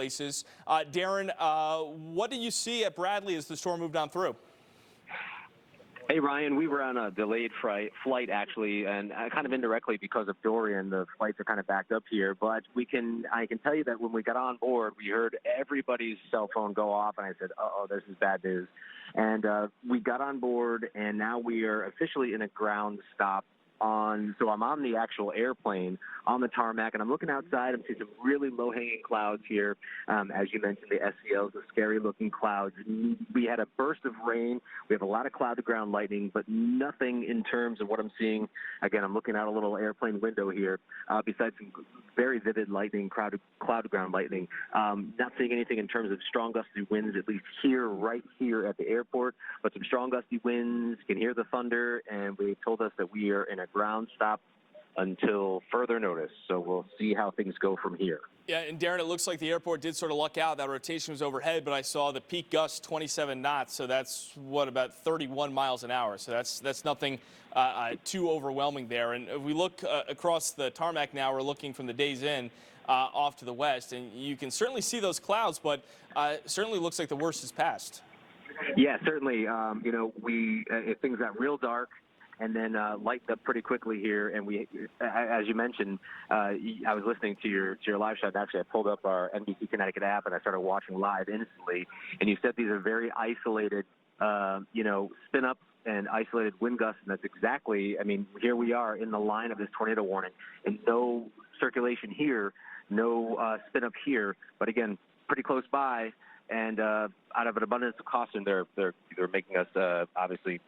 places. Darren, what did you see at Bradley as the storm moved on through? Hey, Ryan, we were on a delayed flight, actually, and kind of indirectly because of Dorian. The flights are kind of backed up here. But I can tell you that when we got on board, we heard everybody's cell phone go off, and I said, uh-oh, this is bad news. And we got on board, and now we are officially in a ground stop. So I'm on the actual airplane on the tarmac, and I'm looking outside. I'm seeing some really low-hanging clouds here. As you mentioned, the SCLs, the scary-looking clouds. We had a burst of rain. We have a lot of cloud-to-ground lightning, but nothing in terms of what I'm seeing. Again, I'm looking out a little airplane window here. Besides some very vivid lightning, cloud-to-ground lightning, not seeing anything in terms of strong gusty winds, at least here, right here at the airport, but some strong gusty winds. You can hear the thunder, and they told us that we are in a ground stop until further notice. So we'll see how things go from here. Yeah, and Darren, it looks like the airport did sort of luck out. That rotation was overhead, but I saw the peak gust 27 knots, so that's about 31 miles an hour. So that's nothing too overwhelming there. And if we look across the tarmac now, we're looking from the Days Inn off to the west, and you can certainly see those clouds, but certainly looks like the worst is past. Yeah, certainly. Things got real dark and then lightened up pretty quickly here. And we, as you mentioned, I was listening to your live shot. Actually, I pulled up our NBC Connecticut app and I started watching live instantly. And you said these are very isolated, spin up and isolated wind gusts. And that's exactly, here we are in the line of this tornado warning, and no circulation here, no spin up here. But again, pretty close by. And out of an abundance of caution, they're making us obviously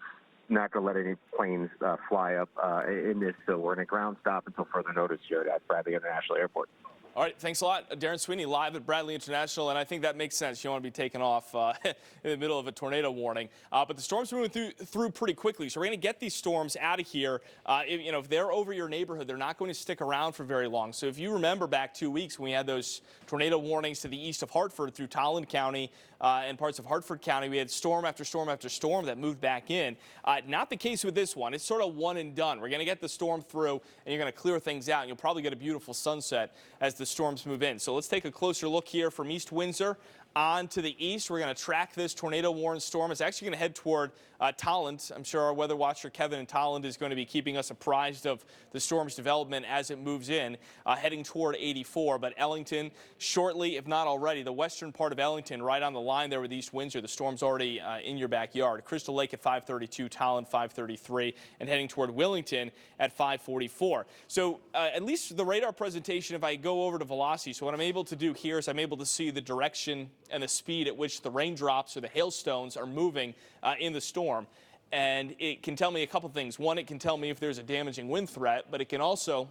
not going to let any planes fly up in this. So we're in a ground stop until further notice here at Bradley International Airport. All right, thanks a lot. Darren Sweeney live at Bradley International, and I think that makes sense. You don't want to be taken off in the middle of a tornado warning. But the storms are moving through pretty quickly, so we're going to get these storms out of here. If they're over your neighborhood, they're not going to stick around for very long. So if you remember back 2 weeks when we had those tornado warnings to the east of Hartford through Tolland County and parts of Hartford County, we had storm after storm after storm that moved back in. Not the case with this one. It's sort of one and done. We're going to get the storm through, and you're going to clear things out, and you'll probably get a beautiful sunset as the storms move in. So let's take a closer look here from East Windsor on to the east. We're going to track this tornado-warned storm. It's actually going to head toward Tolland. I'm sure our weather watcher Kevin in Tolland is going to be keeping us apprised of the storm's development as it moves in, heading toward 84. But Ellington, shortly, if not already, the western part of Ellington, right on the line there with East Windsor. The storm's already in your backyard. Crystal Lake at 532, Tolland 533, and heading toward Willington at 544. So at least the radar presentation, if I go over to velocity, so what I'm able to do here is I'm able to see the direction and the speed at which the raindrops or the hailstones are moving in the storm. And it can tell me a couple things. One, it can tell me if there's a damaging wind threat, but it can also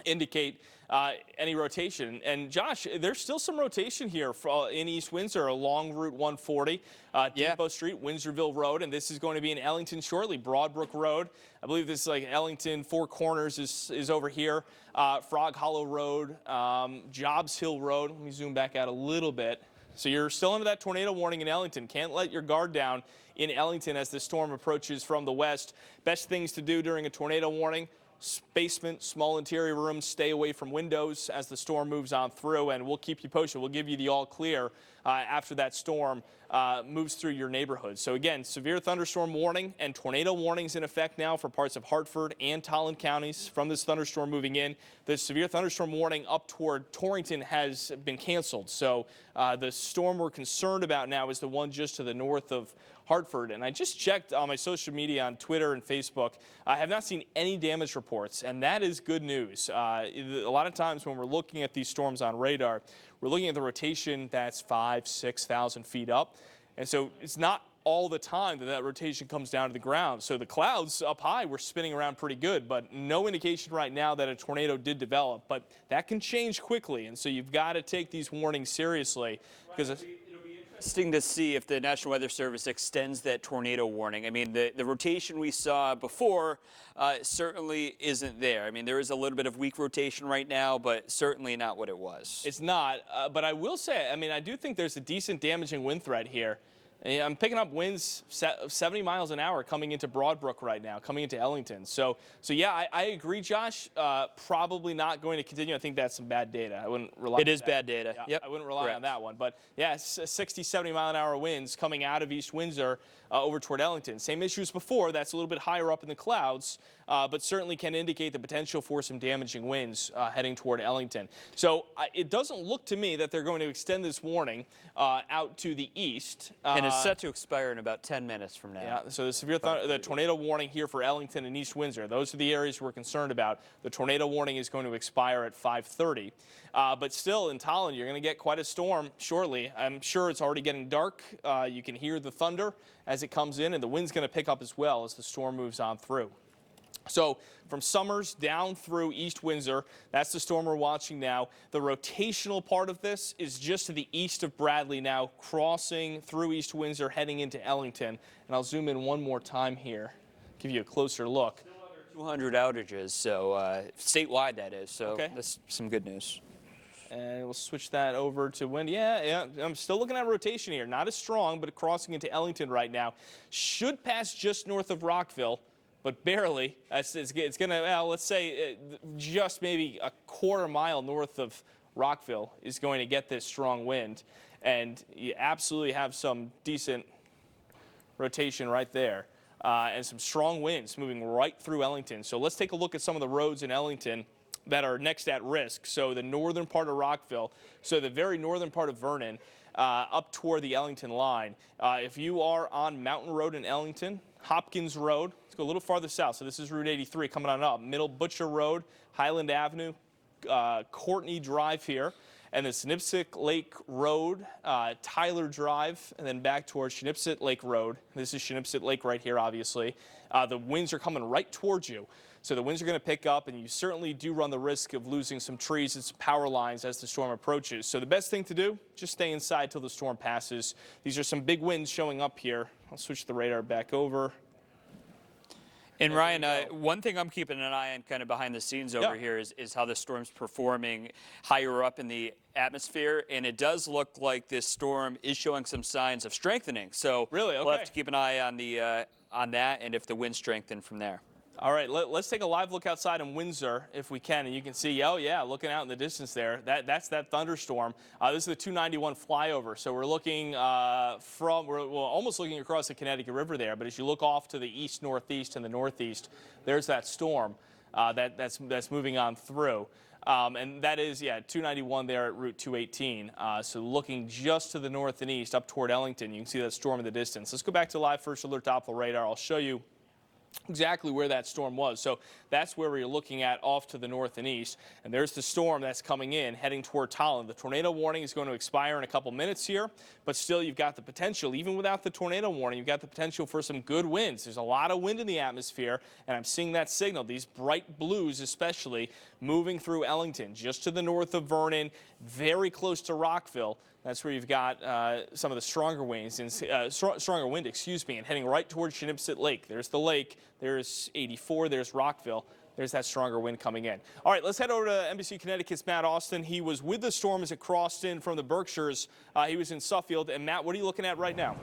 indicate any rotation. And Josh, there's still some rotation here in East Windsor along Route 140, Depot Street, Windsorville Road, and this is going to be in Ellington shortly, Broadbrook Road. I believe this is like Ellington, Four Corners is over here, Frog Hollow Road, Jobs Hill Road. Let me zoom back out a little bit. So you're still under that tornado warning in Ellington. Can't let your guard down in Ellington as the storm approaches from the west. Best things to do during a tornado warning: basement, small interior rooms, stay away from windows as the storm moves on through, and we'll keep you posted. We'll give you the all clear after that storm moves through your neighborhood. So again, severe thunderstorm warning and tornado warnings in effect now for parts of Hartford and Tolland counties from this thunderstorm moving in. The severe thunderstorm warning up toward Torrington has been canceled. So the storm we're concerned about now is the one just to the north of Hartford. And I just checked on my social media on Twitter and Facebook. I have not seen any damage reports, and that is good news. A lot of times when we're looking at these storms on radar, we're looking at the rotation that's 5,000, 6,000 feet up. And so it's not all the time that rotation comes down to the ground. So the clouds up high were spinning around pretty good, but no indication right now that a tornado did develop. But that can change quickly, and so you've got to take these warnings seriously, because interesting to see if the National Weather Service extends that tornado warning. I mean, the rotation we saw before certainly isn't there. I mean, there is a little bit of weak rotation right now, but certainly not what it was. It's not, but I will say, I mean, I do think there's a decent damaging wind threat here. Yeah, I'm picking up winds 70 miles an hour coming into Broadbrook right now, coming into Ellington. So yeah, I agree, Josh. Probably not going to continue. I think that's some bad data. I wouldn't rely. It is bad data. Yeah, Yep. I wouldn't rely Correct. on that one. But yeah, 60, 70 mile an hour winds coming out of East Windsor over toward Ellington. Same issues before. That's a little bit higher up in the clouds, but certainly can indicate the potential for some damaging winds heading toward Ellington. So it doesn't look to me that they're going to extend this warning out to the east. And it's set to expire in about 10 minutes from now. Yeah, so the tornado warning here for Ellington and East Windsor, those are the areas we're concerned about. The tornado warning is going to expire at 5:30. But still, in Tolland, you're going to get quite a storm shortly. I'm sure it's already getting dark. You can hear the thunder as it comes in, and the wind's going to pick up as well as the storm moves on through. So from Summers down through East Windsor, that's the storm we're watching now. The rotational part of this is just to the east of Bradley now, crossing through East Windsor, heading into Ellington. And I'll zoom in one more time here, give you a closer look. 200 outages, so statewide that is. So Okay. that's some good news. And we'll switch that over to wind. Yeah, I'm still looking at rotation here. Not as strong, but crossing into Ellington right now. Should pass just north of Rockville, but barely. It's going to, well, let's say just maybe a quarter mile north of Rockville is going to get this strong wind. And you absolutely have some decent rotation right there. And some strong winds moving right through Ellington. So let's take a look at some of the roads in Ellington that are next at risk. So the northern part of Rockville, so the very northern part of Vernon, up toward the Ellington line. If you are on Mountain Road in Ellington, Hopkins Road, let's go a little farther south. So this is Route 83 coming on up. Middle Butcher Road, Highland Avenue, Courtney Drive here, and the Shinipsic Lake Road, Tyler Drive, and then back towards Shinipsic Lake Road. This is Shinipsic Lake right here, obviously. The winds are coming right towards you. So the winds are going to pick up, and you certainly do run the risk of losing some trees and some power lines as the storm approaches. So the best thing to do, just stay inside till the storm passes. These are some big winds showing up here. I'll switch the radar back over. And Ryan, one thing I'm keeping an eye on kind of behind the scenes over here is how the storm's performing higher up in the atmosphere. And it does look like this storm is showing some signs of strengthening. So Really? Okay. we'll have to keep an eye on that and if the winds strengthen from there. All right, let's take a live look outside in Windsor if we can, and you can see, oh yeah, looking out in the distance there, that's that thunderstorm. This is the 291 flyover, so we're looking we're almost looking across the Connecticut River there, but as you look off to the east, northeast, and the northeast, there's that storm that's moving on through. And that is, 291 there at Route 218. So looking just to the north and east up toward Ellington, you can see that storm in the distance. Let's go back to live first alert Doppler radar. I'll show you exactly where that storm was. So that's where we're looking at off to the north and east. And there's the storm that's coming in, heading toward Tolland. The tornado warning is going to expire in a couple minutes here, but still you've got the potential, even without the tornado warning, you've got the potential for some good winds. There's a lot of wind in the atmosphere, and I'm seeing that signal, these bright blues especially, moving through Ellington, just to the north of Vernon, very close to Rockville. That's where you've got some of the stronger winds, and stronger wind, and heading right towards Shinipsic Lake. There's the lake. There's 84. There's Rockville. There's that stronger wind coming in. All right, let's head over to NBC Connecticut's Matt Austin. He was with the storm as it crossed in from the Berkshires. He was in Suffield. And Matt, what are you looking at right now?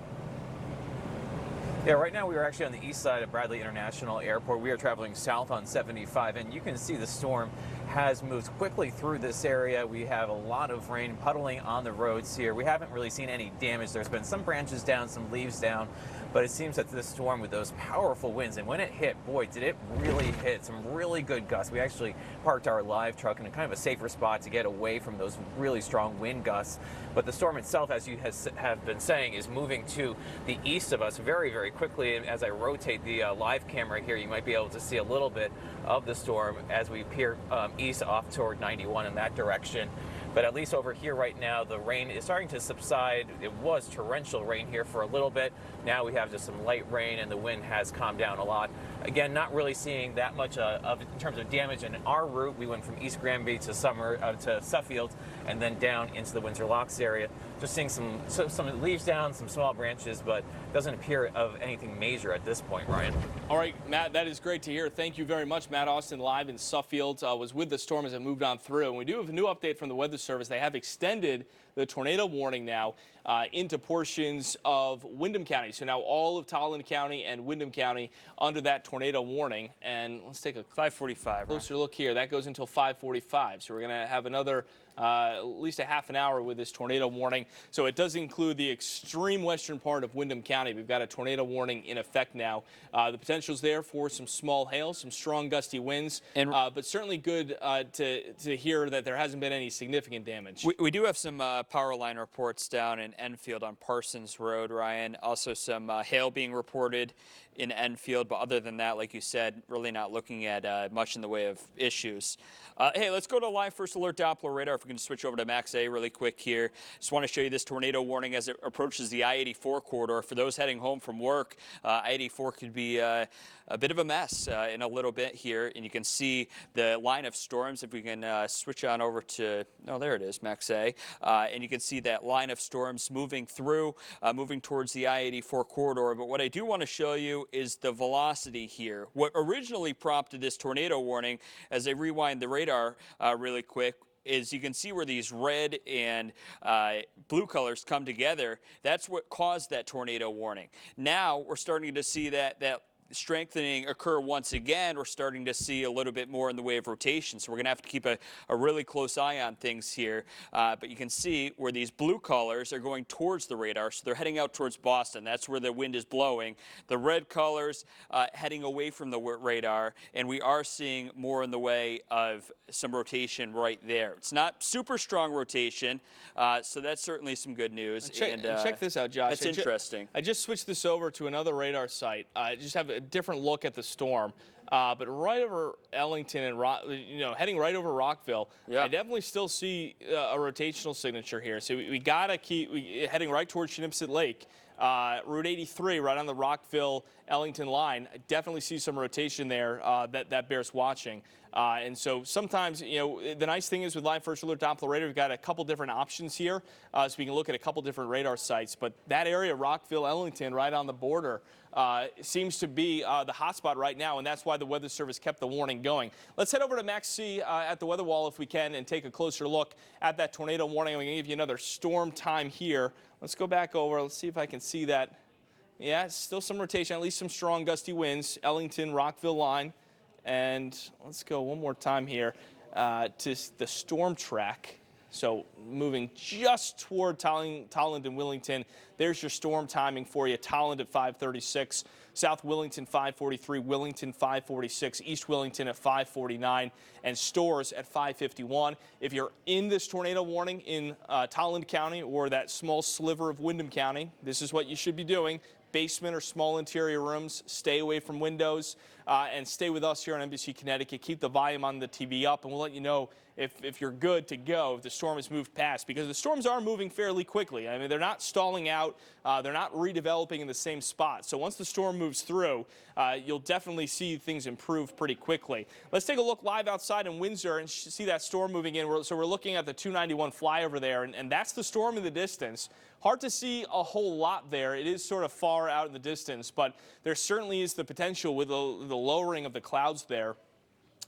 Yeah, right now we are actually on the east side of Bradley International Airport. We are traveling south on 75, and you can see the storm has moved quickly through this area. We have a lot of rain puddling on the roads here. We haven't really seen any damage. There's been some branches down, some leaves down, but it seems that this storm with those powerful winds, and when it hit, boy, did it really hit some really good gusts. We actually parked our live truck in a kind of a safer spot to get away from those really strong wind gusts. But the storm itself, as you have been saying, is moving to the east of us very, very quickly. And as I rotate the live camera here, you might be able to see a little bit of the storm as we peer east off toward 91 in that direction. But at least over here right now, the rain is starting to subside. It was torrential rain here for a little bit. Now we have just some light rain, and the wind has calmed down a lot. Again, not really seeing that much in terms of damage in our route. We went from East Granby to Suffield, and then down into the Windsor Locks area. Just seeing some leaves down, some small branches, but doesn't appear of anything major at this point, Ryan. All right, Matt, that is great to hear. Thank you very much. Matt Austin live in Suffield was with the storm as it moved on through. And we do have a new update from the Weather Service. Service, they have extended the tornado warning now into portions of Windham County. So now all of Tolland County and Windham County under that tornado warning. And let's take a 5:45. closer look here. That goes until 5:45. So we're going to have another at least a half an hour with this tornado warning. So it does include the extreme western part of Windham County. We've got a tornado warning in effect now. The potential's there for some small hail, some strong gusty winds, but certainly good to hear that there hasn't been any significant damage. We do have some power line reports down in Enfield on Parsons Road, Ryan. Also some hail being reported in Enfield, but other than that, like you said, really not looking at much in the way of issues. Hey, let's go to live first alert Doppler radar. If we can switch over to Max A really quick here. Just want to show you this tornado warning as it approaches the I-84 corridor. For those heading home from work, I-84 could be a bit of a mess in a little bit here. And you can see the line of storms. If we can switch on over to, oh, there it is, Max A. And you can see that line of storms moving through, moving towards the I-84 corridor. But what I do want to show you is the velocity here. What originally prompted this tornado warning, as I rewind the radar really quick, is you can see where these red and blue colors come together. That's what caused that tornado warning. Now we're starting to see that strengthening occur once again. We're starting to see a little bit more in the way of rotation. So we're going to have to keep a really close eye on things here. But you can see where these blue colors are going towards the radar. So they're heading out towards Boston. That's where the wind is blowing. The red colors heading away from the radar. And we are seeing more in the way of some rotation right there. It's not super strong rotation. So that's certainly some good news. Check this out, Josh. That's interesting. I just switched this over to another radar site. Just have a different look at the storm. But right over Ellington and heading right over Rockville, yeah. I definitely still see a rotational signature here. So we got to keep heading right towards Shinipsit Lake. Route 83 right on the Rockville-Ellington line. I definitely see some rotation there that bears watching. And so sometimes, the nice thing is with Live First Alert Doppler radar, we've got a couple different options here. So we can look at a couple different radar sites. But that area, Rockville-Ellington, right on the border, seems to be the hotspot right now. And that's why the Weather Service kept the warning going. Let's head over to Max C at the weather wall if we can and take a closer look at that tornado warning. I'm going to give you another storm time here. Let's go back over. Let's see if I can see that. Yeah, still some rotation, at least some strong gusty winds. Ellington, Rockville line. And let's go one more time here to the storm track. So moving just toward Tolland and Willington. There's your storm timing for you. Tolland at 5:36, South Willington 5:43, Willington 5:46, East Willington at 5:49, and Storrs at 5:51. If you're in this tornado warning in Tolland County or that small sliver of Windham County, this is what you should be doing. Basement or small interior rooms, stay away from windows, and stay with us here on NBC Connecticut. Keep the volume on the TV up, and we'll let you know if you're good to go, if the storm has moved past, because the storms are moving fairly quickly. I mean, they're not stalling out. They're not redeveloping in the same spot. So once the storm moves through, you'll definitely see things improve pretty quickly. Let's take a look live outside in Windsor and see that storm moving in. So we're looking at the 291 flyover there, and that's the storm in the distance. Hard to see a whole lot there. It is sort of far out in the distance, but there certainly is the potential with the lowering of the clouds there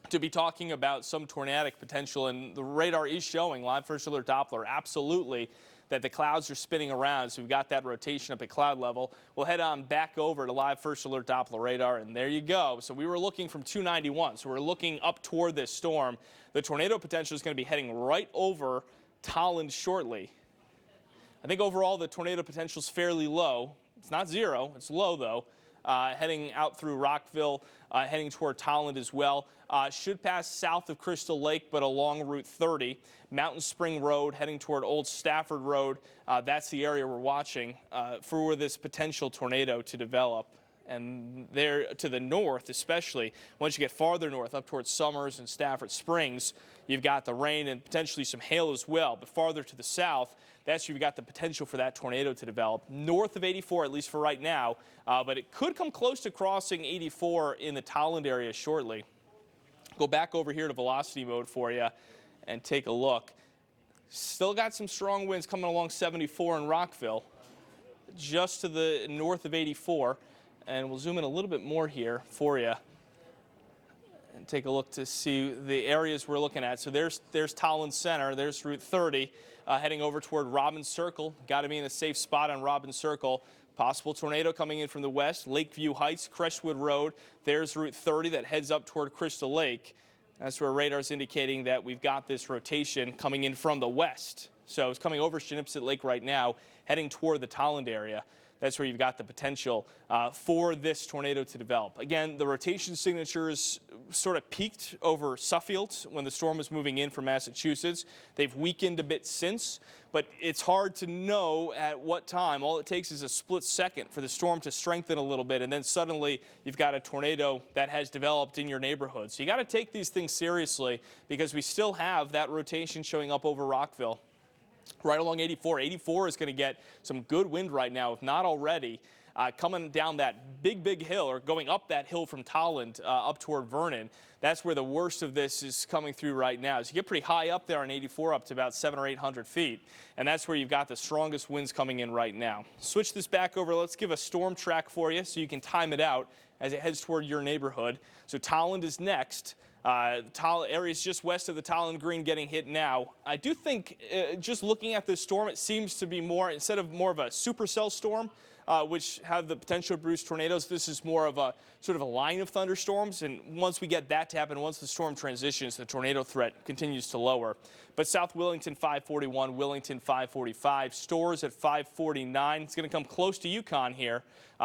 to be talking about some tornadic potential, and the radar is showing, Live First Alert Doppler, absolutely, that the clouds are spinning around, so we've got that rotation up at cloud level. We'll head on back over to Live First Alert Doppler radar, and there you go. So we were looking from 291, so we're looking up toward this storm. The tornado potential is going to be heading right over Tolland shortly. I think overall the tornado potential is fairly low. It's not zero, it's low though. Heading out through Rockville, heading toward Tolland as well. Should pass south of Crystal Lake, but along Route 30. Mountain Spring Road, heading toward Old Stafford Road. That's the area we're watching for this potential tornado to develop. And there to the north, especially, once you get farther north, up towards Summers and Stafford Springs, you've got the rain and potentially some hail as well. But farther to the south, that's where you've got the potential for that tornado to develop. North of 84, at least for right now, but it could come close to crossing 84 in the Tolland area shortly. Go back over here to velocity mode for you and take a look. Still got some strong winds coming along 74 in Rockville, just to the north of 84. And we'll zoom in a little bit more here for you. and take a look to see the areas we're looking at. So there's Tolland Center, there's Route 30, heading over toward Robbins Circle. Got to be in a safe spot on Robbins Circle. Possible tornado coming in from the west, Lakeview Heights, Crestwood Road. There's Route 30 that heads up toward Crystal Lake. That's where radar's indicating that we've got this rotation coming in from the west. So it's coming over Shinipset Lake right now, heading toward the Tolland area. That's where you've got the potential for this tornado to develop. Again, the rotation signatures sort of peaked over Suffield when the storm was moving in from Massachusetts. They've weakened a bit since, but it's hard to know at what time. All it takes is a split second for the storm to strengthen a little bit, and then suddenly you've got a tornado that has developed in your neighborhood. So you got to take these things seriously because we still have that rotation showing up over Rockville. Right along 84. 84 is going to get some good wind right now, if not already. Coming down that big hill, or going up that hill from Tolland up toward Vernon. That's where the worst of this is coming through right now. So you get pretty high up there on 84, up to about 700 or 800 feet. And that's where you've got the strongest winds coming in right now. Switch this back over. Let's give a storm track for you so you can time it out as it heads toward your neighborhood. So Tolland is next. Areas just west of the Tolland Green getting hit now. I do think just looking at this storm, it seems to be more, instead of more of a supercell storm, which have the potential to produce tornadoes, this is more of a sort of a line of thunderstorms. And once we get that to happen, once the storm transitions, the tornado threat continues to lower. But South Willington 541, Willington 545, Storrs at 549. It's going to come close to Yukon here.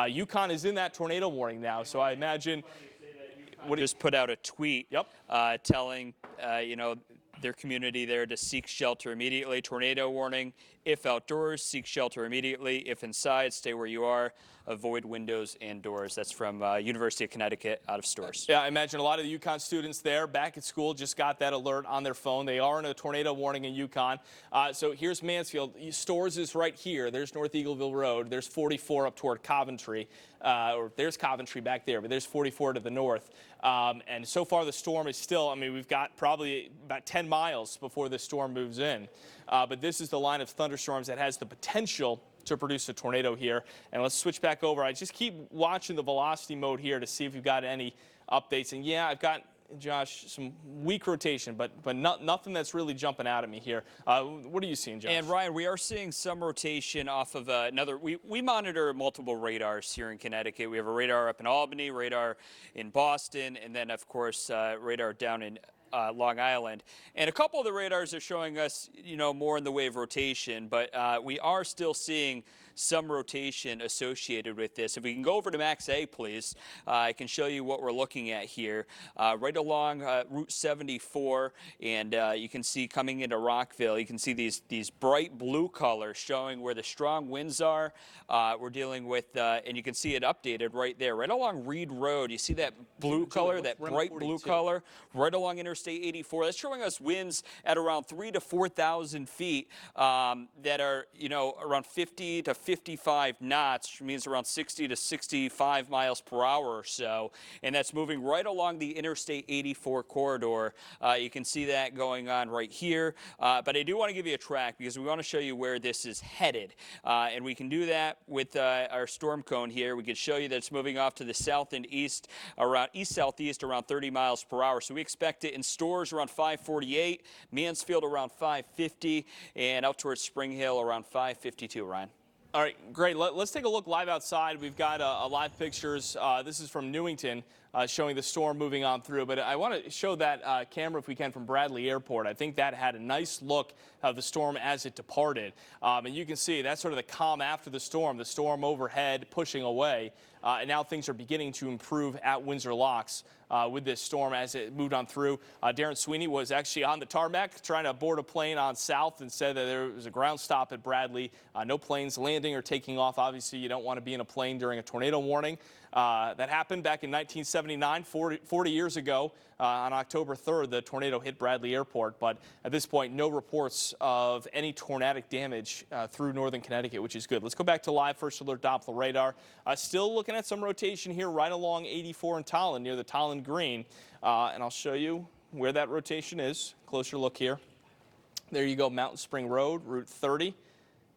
Yukon is in that tornado warning now, so I imagine. Just put out a tweet Yep. telling, their community there to seek shelter immediately. Tornado warning. If outdoors, seek shelter immediately. If inside, stay where you are. Avoid windows and doors. That's from University of Connecticut out of Storrs. Yeah, I imagine a lot of the Yukon students there back at school just got that alert on their phone. They are in a tornado warning in Yukon. So here's Mansfield. Storrs is right here. There's North Eagleville Road. There's 44 up toward Coventry. Or there's Coventry back there, but there's 44 to the north. And so far the storm is still, we've got probably about 10 miles before the storm moves in. But this is the line of thunderstorms that has the potential to produce a tornado here. And let's switch back over. I just keep watching the velocity mode here to see if we've got any updates. And yeah, I've got, Josh, some weak rotation, but nothing that's really jumping out at me here. What are you seeing, Josh? And Ryan, we are seeing some rotation off of another. We monitor multiple radars here in Connecticut. We have a radar up in Albany, radar in Boston, and then of course radar down in Long Island. And a couple of the radars are showing us, more in the way of rotation, but we are still seeing some rotation associated with this. If we can go over to Max A, please, I can show you what we're looking at here. Right along Route 74, and you can see coming into Rockville, you can see these bright blue colors showing where the strong winds are. We're dealing with, and you can see it updated right there, right along Reed Road. You see that blue color, that bright blue color, right along Interstate 84. That's showing us winds at around 3,000 to 4,000 feet that are, around 50 to 55 knots, which means around 60 to 65 miles per hour or so. And that's moving right along the Interstate 84 corridor. You can see that going on right here. But I do want to give you a track because we want to show you where this is headed. And we can do that with our storm cone here. We can show you that it's moving off to the south and east, around east-southeast, around 30 miles per hour. So we expect it in Storrs around 548, Mansfield around 550, and out towards Spring Hill around 552, Ryan. All right, great. Let's take a look live outside. We've got live pictures. This is from Newington, showing the storm moving on through. But I want to show that camera, if we can, from Bradley Airport. I think that had a nice look of the storm as it departed. And you can see that's sort of the calm after the storm overhead pushing away. And now things are beginning to improve at Windsor Locks with this storm as it moved on through. Darren Sweeney was actually on the tarmac trying to board a plane on south and said that there was a ground stop at Bradley. No planes landing or taking off. Obviously, you don't want to be in a plane during a tornado warning. That happened back in 1979, 40 years ago. On October 3rd, the tornado hit Bradley Airport, but at this point, no reports of any tornadic damage through northern Connecticut, which is good. Let's go back to live first alert Doppler radar. Still looking at some rotation here right along 84 and Tolland, near the Tolland Green, and I'll show you where that rotation is. Closer look here. There you go, Mountain Spring Road, Route 30.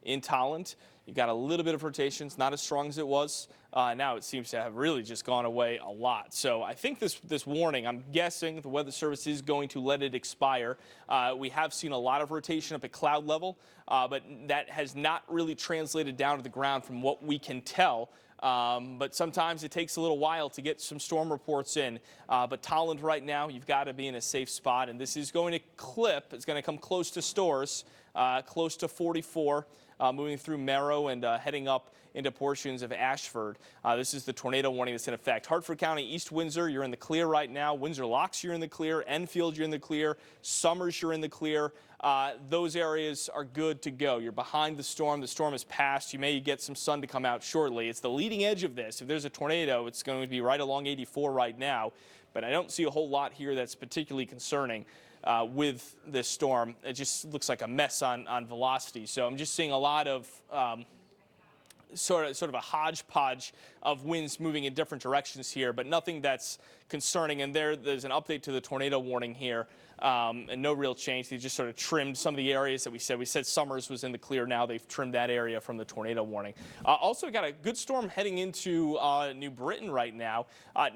in Tolland. You've got a little bit of rotation. It's not as strong as it was. Now it seems to have really just gone away a lot. So I think this warning, I'm guessing the Weather Service is going to let it expire. We have seen a lot of rotation up at cloud level, but that has not really translated down to the ground from what we can tell. But sometimes it takes a little while to get some storm reports in. But Tolland right now, you've got to be in a safe spot. And this is going to clip. It's going to come close to Storrs, close to 44. Moving through Merrow and heading up into portions of Ashford. This is the tornado warning that's in effect. Hartford County, East Windsor, you're in the clear right now. Windsor Locks, you're in the clear. Enfield, you're in the clear. Somers, you're in the clear. Those areas are good to go. You're behind the storm. The storm has passed. You may get some sun to come out shortly. It's the leading edge of this. If there's a tornado, it's going to be right along 84 right now. But I don't see a whole lot here that's particularly concerning. With this storm, it just looks like a mess on velocity. So I'm just seeing a lot of sort of a hodgepodge of winds moving in different directions here, but nothing that's concerning. And there's an update to the tornado warning here, and no real change. They just sort of trimmed some of the areas that we said. We said Somers was in the clear. Now they've trimmed that area from the tornado warning. Also got a good storm heading into New Britain right now.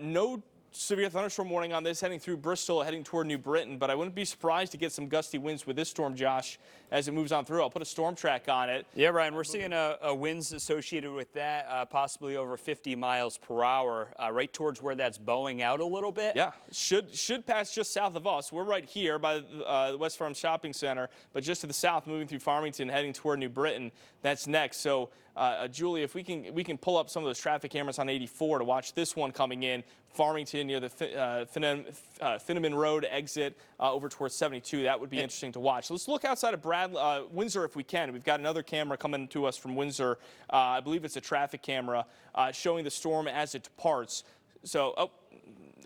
No severe thunderstorm warning on this, heading through Bristol, heading toward New Britain, but I wouldn't be surprised to get some gusty winds with this storm, Josh, as it moves on through. I'll put a storm track on it. Yeah, Ryan, we're seeing a winds associated with that, possibly over 50 miles per hour, right towards where that's bowing out a little bit. Yeah, should pass just south of us. We're right here by the West Farm Shopping Center, but just to the south, moving through Farmington, heading toward New Britain. That's next. So, Julie, if we can pull up some of those traffic cameras on 84 to watch this one coming in. Farmington near the Finneman Road exit over towards 72. That would be interesting to watch. Let's look outside of Windsor if we can. We've got another camera coming to us from Windsor. I believe it's a traffic camera showing the storm as it departs. So,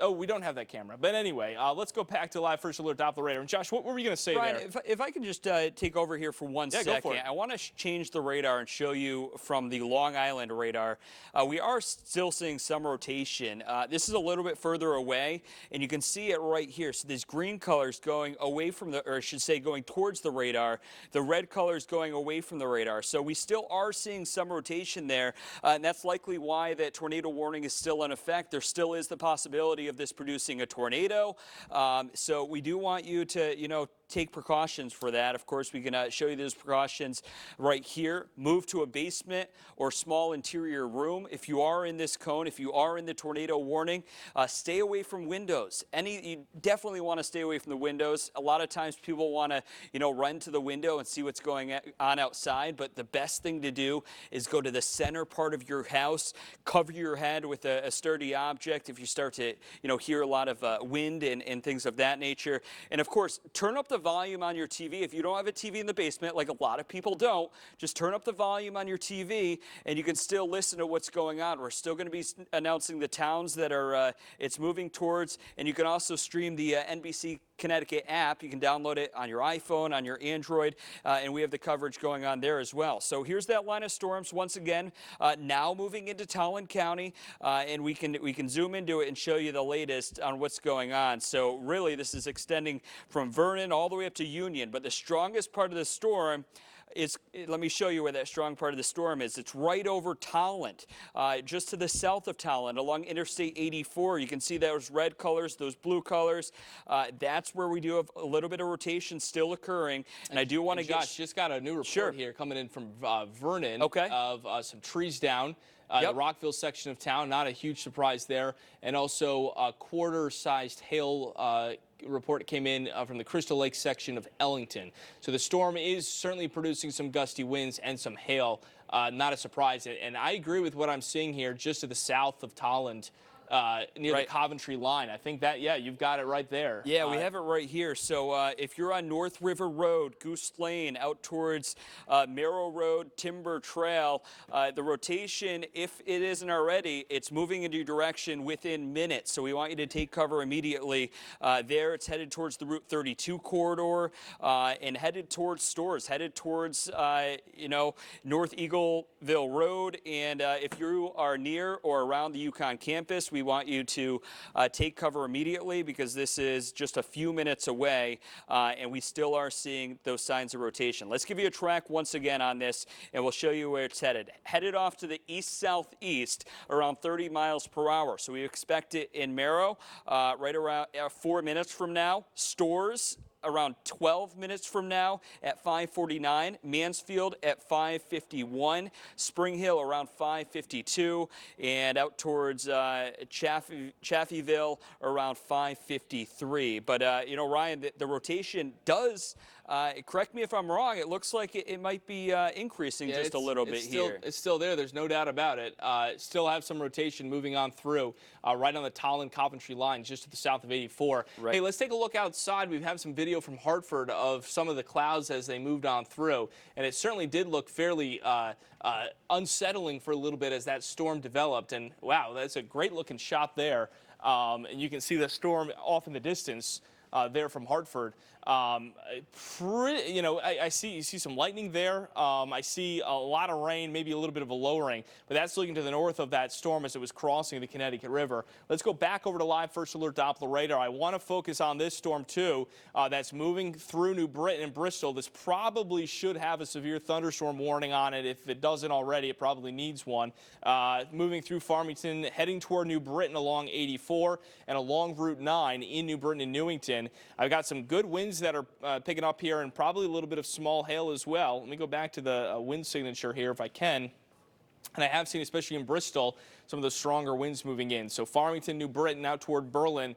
oh, we don't have that camera. But anyway, let's go back to Live First Alert Doppler radar. And Josh, what were we going to say Ryan, there? If I can just take over here for one second. Go for it. I want to change the radar and show you from the Long Island radar. We are still seeing some rotation. This is a little bit further away, and you can see it right here. So these green colors going away from or I should say going towards the radar. The red colors going away from the radar. So we still are seeing some rotation there, and that's likely why that tornado warning is still in effect. There still is the possibility of this producing a tornado. So we do want you to, take precautions for that. Of course, we can show you those precautions right here. Move to a basement or small interior room. If you are in this cone, if you are in the tornado warning, stay away from windows. You definitely want to stay away from the windows. A lot of times people want to, run to the window and see what's going on outside, but the best thing to do is go to the center part of your house, cover your head with a sturdy object if you start to, hear a lot of wind and things of that nature. And of course, turn up the volume on your TV. If you don't have a TV in the basement, like a lot of people don't, just turn up the volume on your TV and you can still listen to what's going on. We're still going to be announcing the towns that are it's moving towards, and you can also stream the NBC Connecticut app. You can download it on your iPhone, on your Android, and we have the coverage going on there as well. So here's that line of storms once again, now moving into Tolland County, and we can zoom into it and show you the latest on what's going on. So really, this is extending from Vernon all the way up to Union, but the strongest part of the storm let me show you where that strong part of the storm is. It's right over Tolland, just to the south of Tolland, along Interstate 84. You can see those red colors, those blue colors. That's where we do have a little bit of rotation still occurring. And I do want to Josh just got a new report here coming in from Vernon of some trees down. The Rockville section of town, not a huge surprise there. And also a quarter-sized hail report came in from the Crystal Lake section of Ellington. So the storm is certainly producing some gusty winds and some hail. Not a surprise. And I agree with what I'm seeing here just to the south of Tolland. Near the Coventry line. I think that, you've got it right there. Yeah, we have it right here. So if you're on North River Road, Goose Lane, out towards Merrow Road, Timber Trail, the rotation, if it isn't already, it's moving in your direction within minutes. So we want you to take cover immediately. There, it's headed towards the Route 32 corridor and headed towards Storrs, headed towards, North Eagleville Road. And if you are near or around the UConn campus, we want you to take cover immediately because this is just a few minutes away, and we still are seeing those signs of rotation. Let's give you a track once again on this, and we'll show you where it's headed. Headed off to the east-southeast around 30 miles per hour. So we expect it in Merrow right around 4 minutes from now. Stores around 12 minutes from now at 5:49, Mansfield at 5:51, Spring Hill around 5:52, and out towards Chaffeeville around 5:53. But, you know, Ryan, the rotation does, correct me if I'm wrong, it looks like it might be increasing just a little bit here. It's still there. There's no doubt about it. Still have some rotation moving on through right on the Tolland-Coventry line just to the south of 84. Right. Hey, let's take a look outside. We have some video from Hartford of some of the clouds as they moved on through, and it certainly did look fairly unsettling for a little bit as that storm developed. And wow, that's a great looking shot there. And you can see the storm off in the distance there from Hartford. You know, you see some lightning there. I see a lot of rain, maybe a little bit of a lowering, but that's looking to the north of that storm as it was crossing the Connecticut River. Let's go back over to live First Alert Doppler radar. I want to focus on this storm too that's moving through New Britain and Bristol. This probably should have a severe thunderstorm warning on it. If it doesn't already, it probably needs one. Moving through Farmington, heading toward New Britain along 84 and along Route 9 in New Britain and Newington. I've got some good winds that are picking up here and probably a little bit of small hail as well. Let me go back to the wind signature here if I can. And I have seen, especially in Bristol, some of the stronger winds moving in. So Farmington, New Britain, out toward Berlin,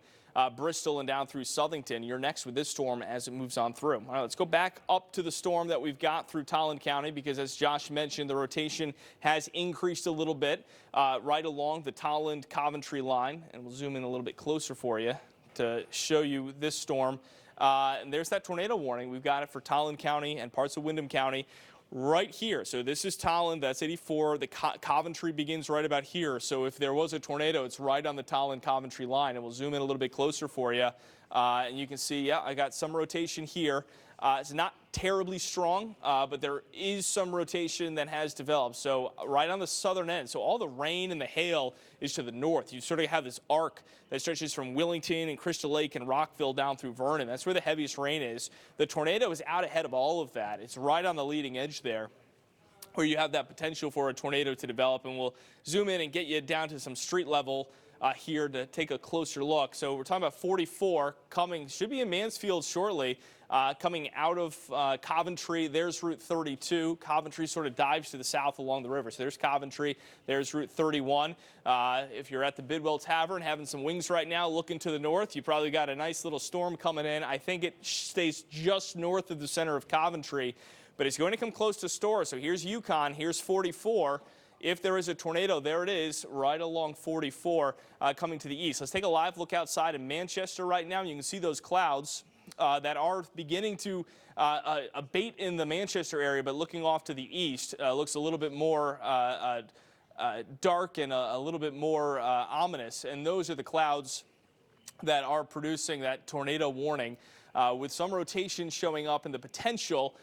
Bristol, and down through Southington. You're next with this storm as it moves on through. All right, let's go back up to the storm that we've got through Tolland County because, as Josh mentioned, the rotation has increased a little bit right along the Tolland-Coventry line. And we'll zoom in a little bit closer for you to show you this storm. And there's that tornado warning. We've got it for Tolland County and parts of Windham County right here. So this is Tolland, that's 84. The Coventry begins right about here. So if there was a tornado, it's right on the Tolland-Coventry line. And we'll zoom in a little bit closer for you. And you can see, yeah, I got some rotation here. It's not terribly strong, but there is some rotation that has developed. So right on the southern end, so all the rain and the hail is to the north. You sort of have this arc that stretches from Willington and Crystal Lake and Rockville down through Vernon. That's where the heaviest rain is. The tornado is out ahead of all of that. It's right on the leading edge there, where you have that potential for a tornado to develop. And we'll zoom in and get you down to some street level here to take a closer look. So we're talking about 44 coming, should be in Mansfield shortly, coming out of Coventry. There's Route 32. Coventry sort of dives to the south along the river. So there's Coventry. There's Route 31. If you're at the Bidwell Tavern having some wings right now, looking to the north, you probably got a nice little storm coming in. I think it stays just north of the center of Coventry, but it's going to come close to Storr. So here's Yukon. Here's 44. If there is a tornado, there it is, right along 44 coming to the east. Let's take a live look outside in Manchester right now. You can see those clouds that are beginning to abate in the Manchester area, but looking off to the east looks a little bit more dark and a little bit more ominous. And those are the clouds that are producing that tornado warning with some rotation showing up and the potential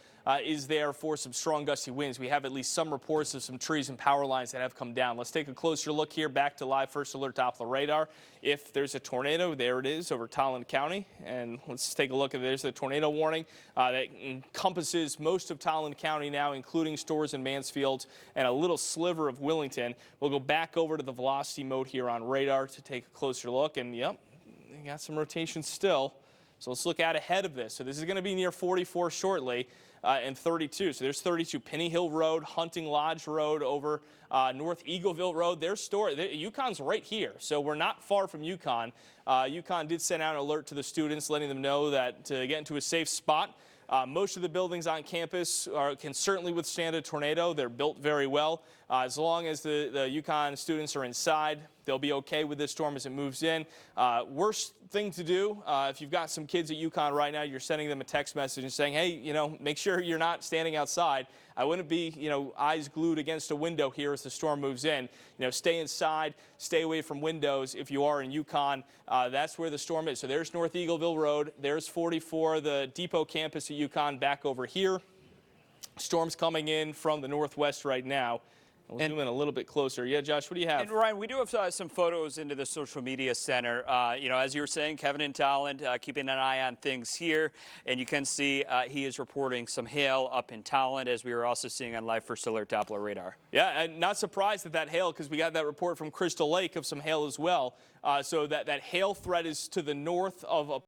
is there for some strong gusty winds. We have at least some reports of some trees and power lines that have come down. Let's take a closer look here back to live First Alert Doppler radar. If there's a tornado, there it is over Tolland County. And let's take a look at there's the tornado warning that encompasses most of Tolland County now, including Storrs and Mansfield and a little sliver of Willington. We'll go back over to the velocity mode here on radar to take a closer look. And yep, you got some rotation still. So let's look out ahead of this. So this is going to be near 44 shortly. And 32. So there's 32 Penny Hill Road, Hunting Lodge Road over North Eagleville Road. There's Yukon's right here. So we're not far from Yukon. Yukon did send out an alert to the students, letting them know that to get into a safe spot. Most of the buildings on campus can certainly withstand a tornado. They're built very well. As long as the Yukon students are inside, they'll be okay with this storm as it moves in. Worst thing to do, if you've got some kids at Yukon right now, you're sending them a text message and saying, hey, you know, make sure you're not standing outside. I wouldn't be, you know, eyes glued against a window here as the storm moves in. You know, stay inside, stay away from windows if you are in Yukon. That's where the storm is. So there's North Eagleville Road. There's 44, the depot campus at Yukon back over here. Storm's coming in from the northwest right now. We'll zoom in a little bit closer. Yeah, Josh, what do you have? And Ryan, we do have some photos into the social media center. You know, as you were saying, Kevin and Talent keeping an eye on things here. And you can see he is reporting some hail up in Talent, as we were also seeing on Live First Alert Doppler radar. Yeah, and not surprised at that hail, because we got that report from Crystal Lake of some hail as well. So that hail threat is to the north of